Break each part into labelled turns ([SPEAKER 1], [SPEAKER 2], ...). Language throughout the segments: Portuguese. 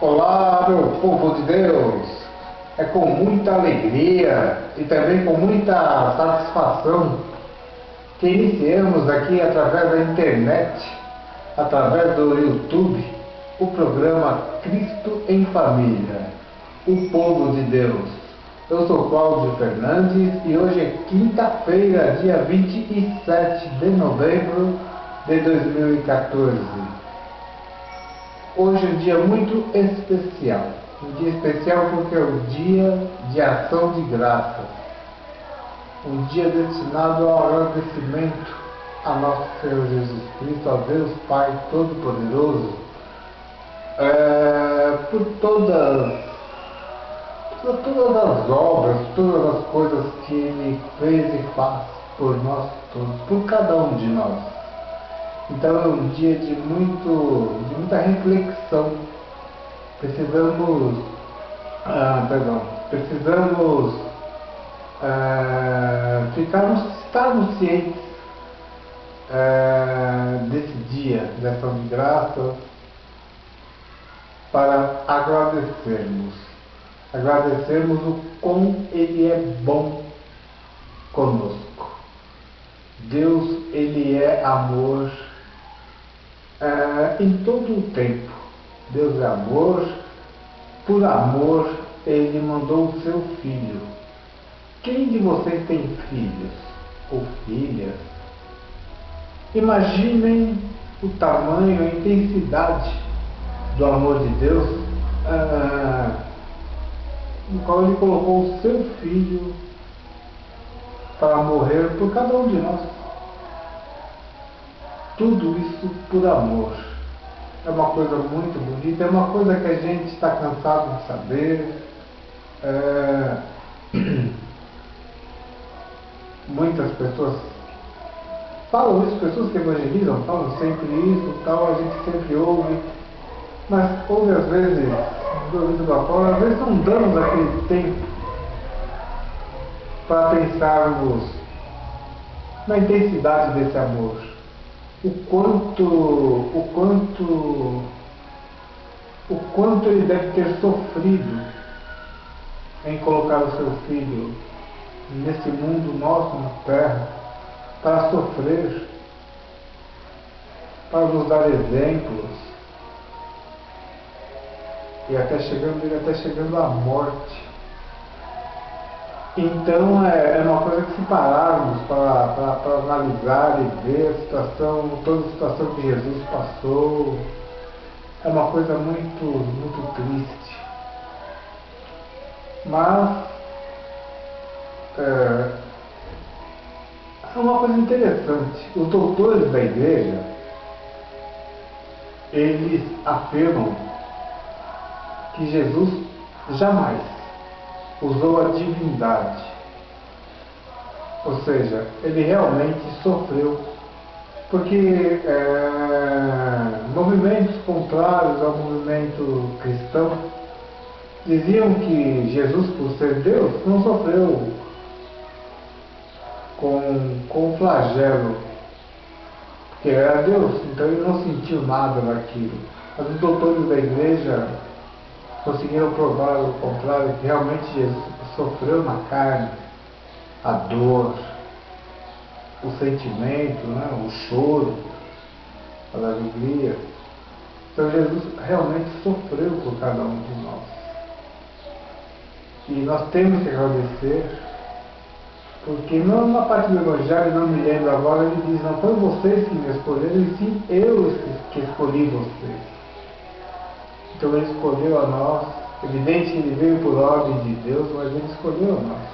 [SPEAKER 1] Olá, meu povo de Deus! É com muita alegria e também com muita satisfação que iniciamos aqui através da internet, através do YouTube, o programa Cristo em Família, o povo de Deus. Eu sou Cláudio Fernandes e hoje é quinta-feira, dia 27 de novembro de 2014. Hoje é um dia muito especial. Um dia especial porque é o dia de ação de graças. Um dia destinado ao agradecimento a nosso Senhor Jesus Cristo, a Deus Pai Todo-Poderoso, por todas as obras, todas as coisas que Ele fez e faz por nós todos, por cada um de nós. Então é um dia de muita reflexão. Precisamos estarmos cientes desse dia, dessa ação de graça, para agradecermos o quão Ele é bom conosco. Deus, Ele é amor em todo o tempo. Deus é amor, por amor Ele mandou o seu Filho. Quem de vocês tem filhos ou filhas? Imaginem o tamanho, a intensidade do amor de Deus, no qual Ele colocou o seu Filho para morrer por cada um de nós. Tudo isso por amor. É uma coisa muito bonita, é uma coisa que a gente está cansado de saber. Muitas pessoas falam isso, pessoas que evangelizam, falam sempre isso, tal, a gente sempre ouve, mas ouve às vezes do ouvido da fora, às vezes não damos aquele tempo para pensarmos na intensidade desse amor. O quanto ele deve ter sofrido em colocar o seu filho nesse mundo nosso, na terra, para sofrer, para nos dar exemplos, e até chegando à morte. Então é uma coisa que, se pararmos para analisar e ver a situação, toda a situação que Jesus passou, é uma coisa muito, muito triste. Mas é uma coisa interessante. Os doutores da igreja, eles afirmam que Jesus jamais usou a divindade, ou seja, ele realmente sofreu, porque movimentos contrários ao movimento cristão diziam que Jesus, por ser Deus, não sofreu com flagelo, porque era Deus, então ele não sentiu nada daquilo. Mas os doutores da igreja conseguiram provar o contrário, que realmente Jesus sofreu na carne a dor, o sentimento, o choro, a alegria. Então Jesus realmente sofreu por cada um de nós. E nós temos que agradecer, porque não na parte do Evangelho, não me lembro agora, ele diz: não foi vocês que me escolheram, e sim eu que escolhi vocês. Então ele escolheu a nós. Evidente que ele veio por ordem de Deus, mas ele escolheu a nós,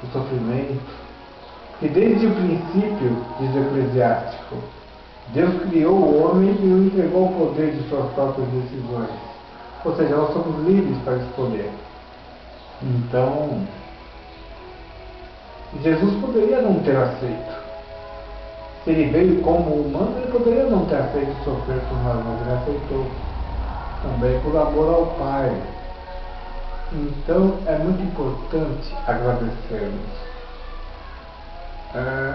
[SPEAKER 1] o sofrimento. Porque desde o princípio, diz o Eclesiástico, Deus criou o homem e o entregou ao poder de suas próprias decisões. Ou seja, nós somos livres para escolher. Então, Jesus poderia não ter aceito. Se ele veio como humano, ele poderia não ter aceito sofrer por nós, mas ele aceitou. Também por amor ao Pai. Então é muito importante agradecermos.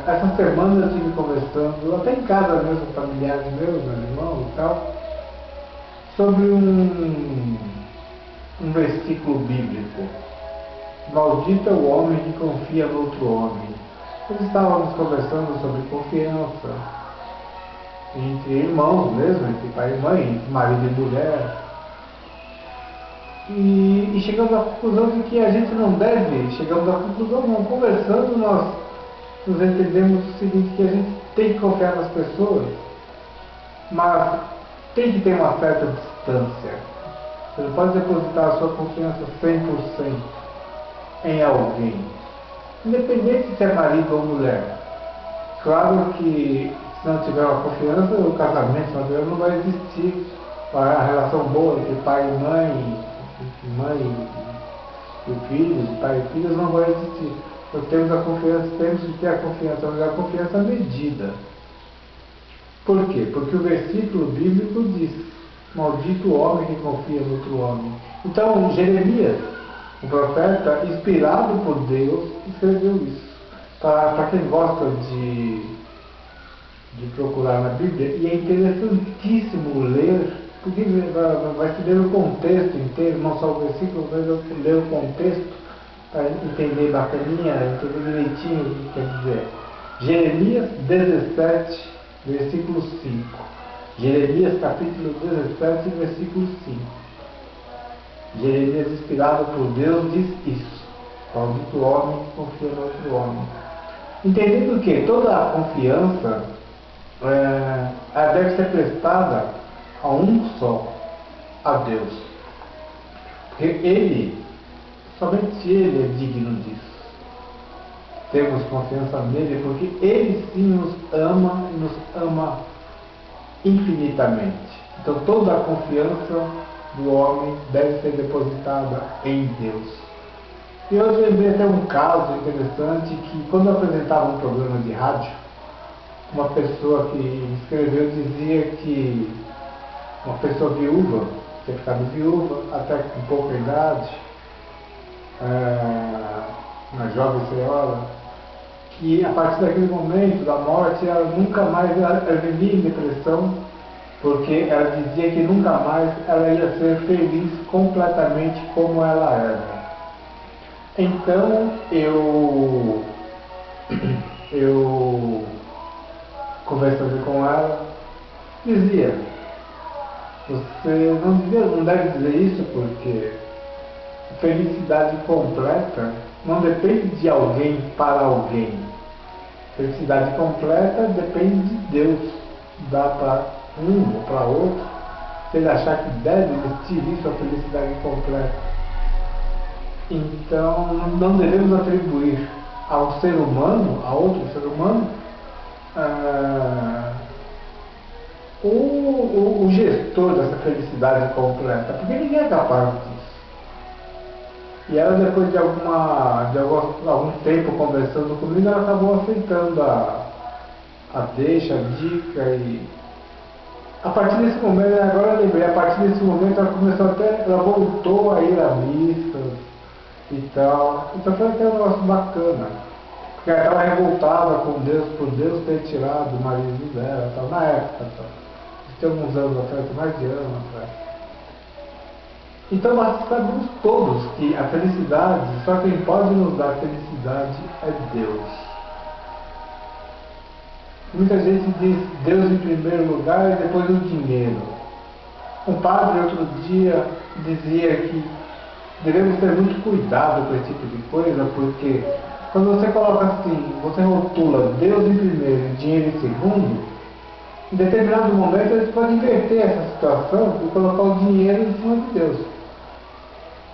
[SPEAKER 1] Essa semana eu estive conversando, até em casa mesmo, familiares meus irmãos e tal, sobre um versículo bíblico. Maldito é o homem que confia no outro homem. Nós estávamos conversando sobre confiança entre irmãos mesmo, entre pai e mãe, entre marido e mulher. E chegamos à conclusão de que a gente não deve, chegamos à conclusão, não, conversando nós nos entendemos o seguinte, que a gente tem que confiar nas pessoas, mas tem que ter uma certa distância. Você não pode depositar a sua confiança 100% em alguém, independente se é marido ou mulher. Claro que se não tiver uma confiança, o casamento não vai existir. A relação boa entre pai e mãe e filhos, pai e filhos não vai existir. Nós temos a confiança, temos que ter a confiança, mas a confiança medida. Por quê? Porque o versículo bíblico diz: maldito o homem que confia no outro homem. Então, Jeremias, o profeta, inspirado por Deus, escreveu isso. Para quem gosta de procurar na Bíblia, e é interessantíssimo ler, porque vai se ler o contexto inteiro, não só o versículo, mas ler o contexto, para entender bacaninha, entender direitinho o que quer dizer. Jeremias 17, versículo 5. Jeremias capítulo 17, versículo 5. Jeremias, inspirado por Deus, diz isso: maldito homem que confia no outro homem. Entendendo que toda a confiança ela deve ser prestada a um só, a Deus. Porque Ele, somente Ele é digno disso. Temos confiança nele porque Ele sim nos ama e nos ama infinitamente. Então toda a confiança do homem deve ser depositada em Deus. E hoje eu lembrei até um caso interessante que, quando eu apresentava um programa de rádio, uma pessoa que escreveu dizia que uma pessoa viúva, tinha ficado viúva até com pouca idade, uma jovem senhora, que a partir daquele momento da morte ela nunca mais ela vivia em depressão, porque ela dizia que nunca mais ela ia ser feliz completamente como ela era. Então eu conversando com ela, dizia: você não deve dizer isso, porque felicidade completa não depende de alguém para alguém. Felicidade completa depende de Deus. Dá para um ou para outro. Se ele achar que deve existir isso, a felicidade completa. Então, não devemos atribuir ao ser humano, a outro ser humano, o gestor dessa felicidade completa, porque ninguém é capaz disso. E ela, depois de algum tempo conversando comigo, ela acabou aceitando a deixa, a dica, e a partir desse momento, agora eu lembrei, a partir desse momento ela voltou a ir à missa e tal. Então foi até um negócio bacana, porque ela estava revoltada com Deus por Deus ter tirado o marido dela, tal, na época, tal. Isso tem alguns anos atrás, mais de anos atrás. Então nós sabemos todos que a felicidade, só quem pode nos dar felicidade é Deus. Muita gente diz Deus em primeiro lugar e depois o dinheiro. Um padre outro dia dizia que devemos ter muito cuidado com esse tipo de coisa, porque quando você coloca assim, você rotula Deus em primeiro e dinheiro em segundo, em determinado momento você pode inverter essa situação e colocar o dinheiro em cima de Deus.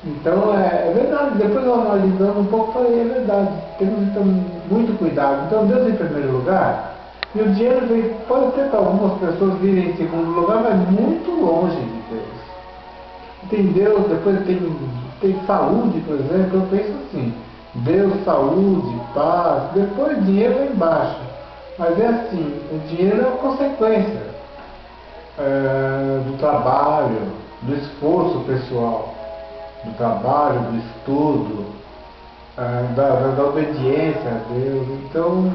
[SPEAKER 1] Então é verdade, depois eu analisando um pouco, falei, é verdade, temos então muito cuidado. Então Deus em primeiro lugar, e o dinheiro pode ter para algumas pessoas virem em segundo lugar, mas muito longe de Deus. Tem Deus, depois tem saúde, por exemplo, eu penso assim, Deus, saúde, paz, depois dinheiro lá embaixo. Mas é assim, o dinheiro é uma consequência do trabalho, do esforço pessoal, do trabalho, do estudo, da obediência a Deus. Então,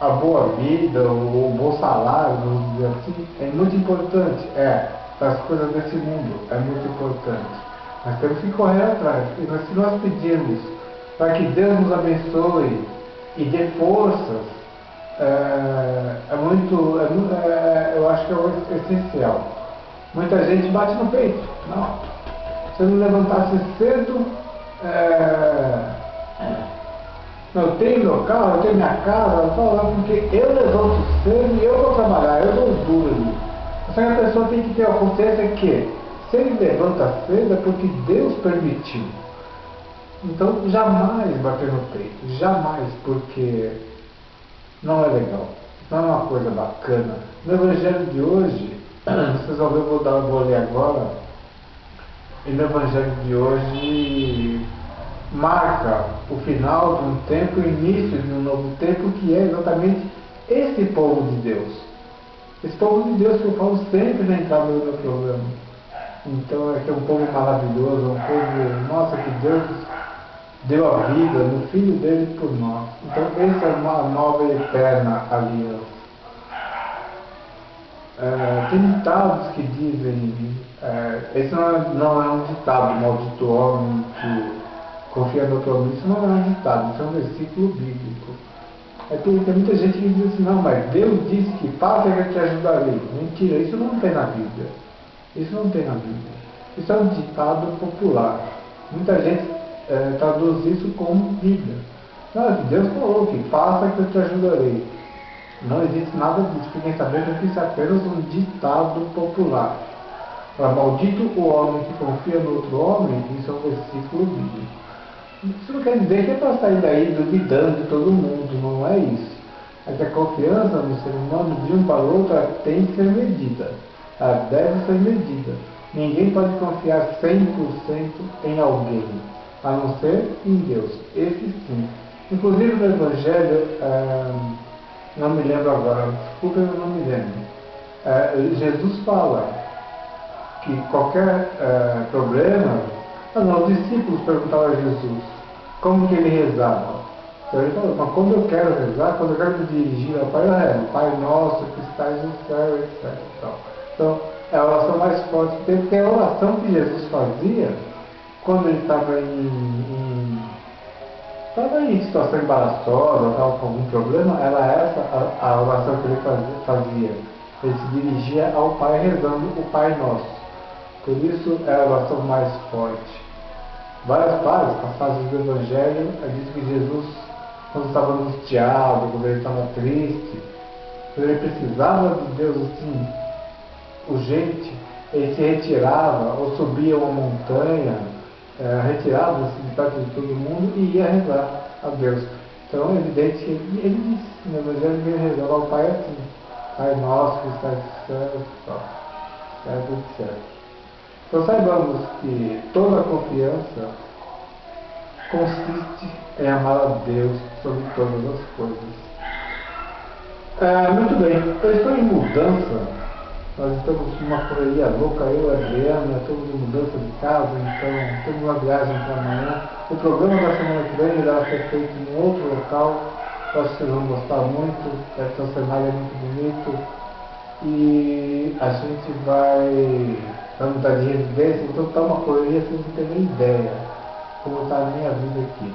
[SPEAKER 1] a boa vida, o bom salário, vamos dizer assim, é muito importante. Para as coisas desse mundo é muito importante. Mas temos que correr atrás. E se nós pedimos para que Deus nos abençoe e dê forças, eu acho que é o essencial. Muita gente bate no peito. Não. Se eu não levantasse cedo, eu tenho meu carro, eu tenho minha casa, porque eu levanto cedo e eu vou trabalhar, eu dou duro ali. Só que a pessoa tem que ter a consciência que se ele levanta cedo é porque Deus permitiu. Então jamais bater no peito, jamais, porque não é legal, não é uma coisa bacana. No Evangelho de hoje, vocês vão ver, vou ler agora, e no Evangelho de hoje marca o final de um tempo, o início de um novo tempo, que é exatamente esse povo de Deus. Esse povo de Deus que eu falo sempre na entrada do meu programa. Então é que é um povo maravilhoso, um povo, nossa, que Deus deu a vida no Filho dele por nós. Então essa é uma nova e eterna aliança. Tem ditados que dizem, esse não é um ditado, maldito homem que confia no próprio, isso não é um ditado, isso é um versículo bíblico. Tem muita gente que diz assim, não, mas Deus disse que faça que eu te ajudarei. Mentira, isso não tem na Bíblia. Isso não tem na Bíblia. Isso é um ditado popular. Muita gente traduz isso como Bíblia. Não, Deus falou que faça que eu te ajudarei. Não existe nada disso. Fiquem sabendo que isso é apenas um ditado popular. Para maldito o homem que confia no outro homem, isso é um versículo bíblico. Isso não quer dizer que é para sair daí duvidando de todo mundo, não é isso. É que a confiança no ser humano de um para o outro tem que ser medida. Ela deve ser medida. Ninguém pode confiar 100% em alguém, a não ser em Deus. Esse sim. Inclusive no Evangelho, não me lembro agora, desculpa, eu não me lembro. Jesus fala que qualquer problema, os discípulos perguntavam a Jesus como que ele rezava. Então ele falou, mas quando eu quero rezar, quando eu quero me dirigir ao Pai, eu rezo, Pai nosso que estás no céu, etc. Então é a oração mais forte que tem, porque a oração que Jesus fazia quando ele estava em situação embaraçosa, estava com algum problema, era essa a oração que ele fazia. Ele se dirigia ao Pai rezando o Pai Nosso. Por isso é a oração mais forte. Várias passagens do Evangelho diz que Jesus, quando estava angustiado, quando ele estava triste, quando ele precisava de Deus assim, urgente, ele se retirava ou subia uma montanha, retirava-se de perto de todo mundo e ia rezar a Deus. Então é evidente que ele disse no Evangelho que ele rezava ao Pai assim, Pai nosso que está no céu, etc. Então saibamos que toda a confiança consiste em amar a Deus sobre todas as coisas. Muito bem, eu estou em mudança, nós estamos numa correria louca, eu e a Adriana, estamos em mudança de casa, então temos uma viagem para amanhã. O programa da semana que vem irá ser feito em outro local, eu acho que vocês vão gostar muito, deve ser um cenário muito bonito e a gente vai mudar de residência, então está uma correria, vocês não têm nem ideia como está a minha vida aqui.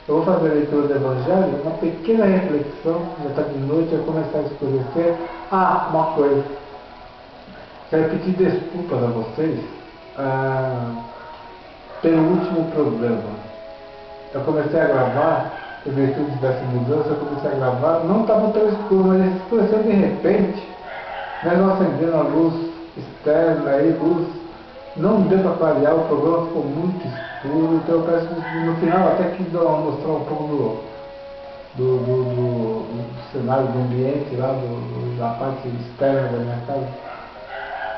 [SPEAKER 1] Eu vou fazer a leitura do Evangelho, uma pequena reflexão, já está de noite, vai começar a escurecer. Uma coisa, quero pedir desculpas a vocês pelo último programa. Eu comecei a gravar, em virtude dessa mudança, eu comecei a gravar, não estava tão escuro, mas escureceu de repente, mesmo acendendo a luz externa e luz, não deu para clarear, o programa ficou muito escuro, então eu peço que no final até quis mostrar um pouco do cenário, do ambiente lá, da parte externa da minha casa.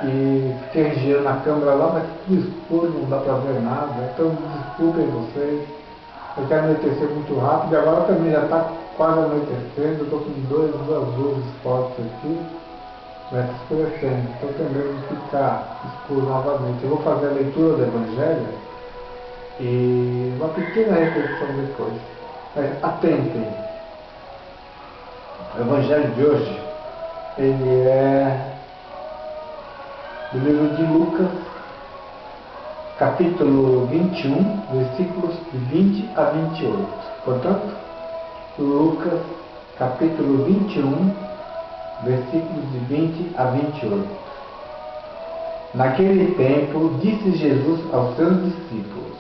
[SPEAKER 1] E fiquei girando a câmera lá, mas tudo escuro, não dá para ver nada, então desculpem vocês. Eu quero anoitecer muito rápido, e agora também já está quase anoitecendo, eu estou com duas luzes fortes aqui. Vai se escurecendo, então tem medo de ficar escuro novamente. Eu vou fazer a leitura do Evangelho e uma pequena reflexão depois. Mas atentem. O Evangelho de hoje, ele é do livro de Lucas, capítulo 21, versículos de 20 a 28. Portanto, Lucas, capítulo 21, versículos de 20 a 28. Naquele tempo, disse Jesus aos seus discípulos: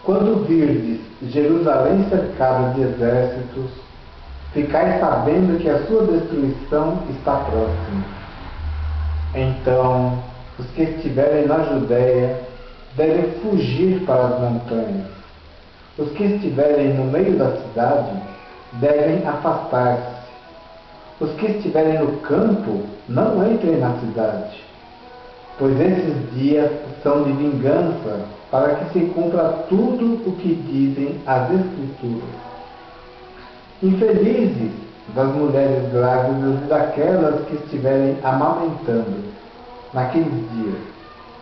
[SPEAKER 1] quando virdes Jerusalém cercada de exércitos, ficai sabendo que a sua destruição está próxima. Então, os que estiverem na Judéia devem fugir para as montanhas. Os que estiverem no meio da cidade devem afastar-se. Os que estiverem no campo não entrem na cidade, pois esses dias são de vingança, para que se cumpra tudo o que dizem as Escrituras. Infelizes das mulheres grávidas e daquelas que estiverem amamentando naqueles dias,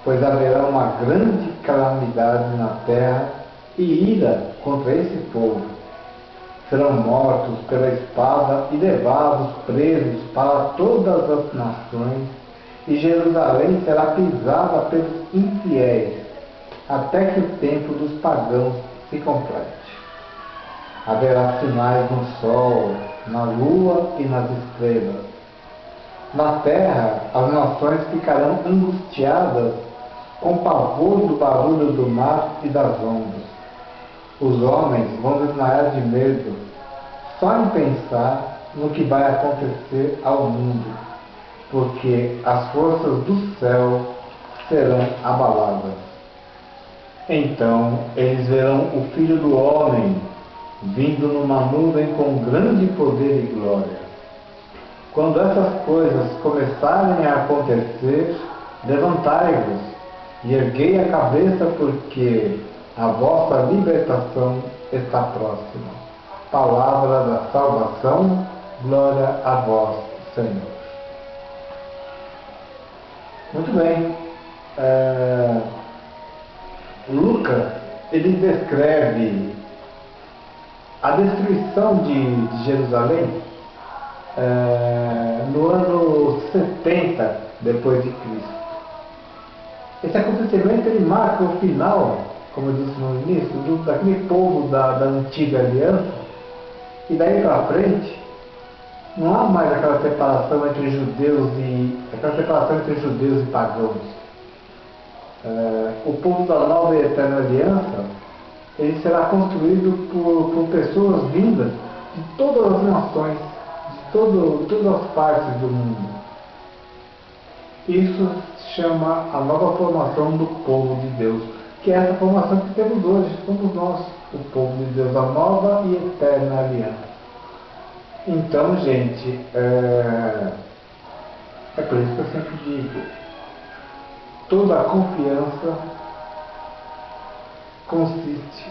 [SPEAKER 1] pois haverá uma grande calamidade na terra e ira contra esse povo. Serão mortos pela espada e levados presos para todas as nações, e Jerusalém será pisada pelos infiéis, até que o tempo dos pagãos se complete. Haverá sinais no sol, na lua e nas estrelas. Na terra, as nações ficarão angustiadas com pavor do barulho do mar e das ondas. Os homens vão desmaiar de medo só em pensar no que vai acontecer ao mundo, porque as forças do céu serão abaladas. Então eles verão o Filho do Homem vindo numa nuvem com grande poder e glória. Quando essas coisas começarem a acontecer, levantai-vos e erguei a cabeça, porque a vossa libertação está próxima. Palavra da salvação, glória a vós, Senhor. Muito bem. Lucas, ele descreve a destruição de Jerusalém no ano 70 depois de Cristo. Esse acontecimento ele marca o final, como eu disse no início, daquele povo da antiga aliança, e daí para frente não há mais aquela separação entre judeus e pagãos. O povo da nova e eterna aliança, ele será construído por pessoas vindas de todas as nações, de todas as partes do mundo. Isso se chama a nova formação do povo de Deus, que é essa formação que temos hoje. Somos nós, o povo de Deus, a nova e eterna aliança. Então, gente, é por isso que eu sempre digo: toda a confiança consiste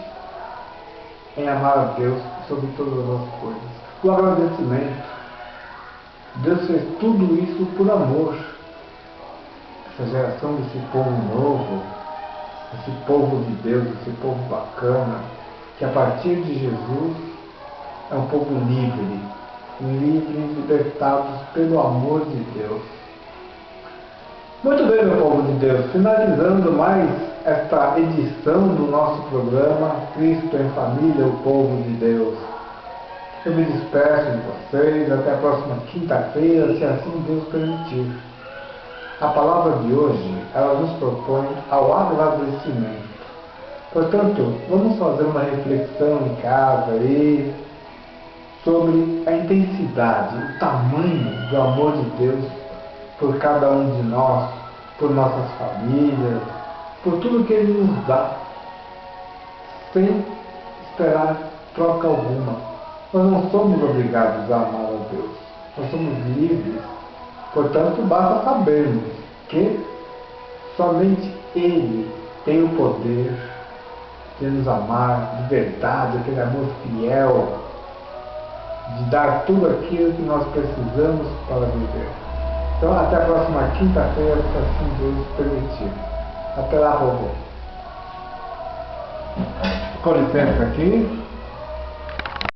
[SPEAKER 1] em amar a Deus sobre todas as coisas. O agradecimento. Deus fez tudo isso por amor. Essa geração desse povo novo, esse povo de Deus, esse povo bacana, que a partir de Jesus é um povo livre, libertados pelo amor de Deus. Muito bem, meu povo de Deus, finalizando mais esta edição do nosso programa Cristo em Família, o povo de Deus. Eu me despeço de vocês até a próxima quinta-feira, se assim Deus permitir. A palavra de hoje, ela nos propõe ao agradecimento. Portanto, vamos fazer uma reflexão em casa aí sobre a intensidade, o tamanho do amor de Deus por cada um de nós, por nossas famílias, por tudo que Ele nos dá, sem esperar troca alguma. Nós não somos obrigados a amar a Deus, nós somos livres. Portanto, basta sabermos que somente Ele tem o poder de nos amar de verdade, aquele amor fiel, de dar tudo aquilo que nós precisamos para viver. Então, até a próxima quinta-feira, se assim Deus permitir. Até lá, vovô. Com licença aqui.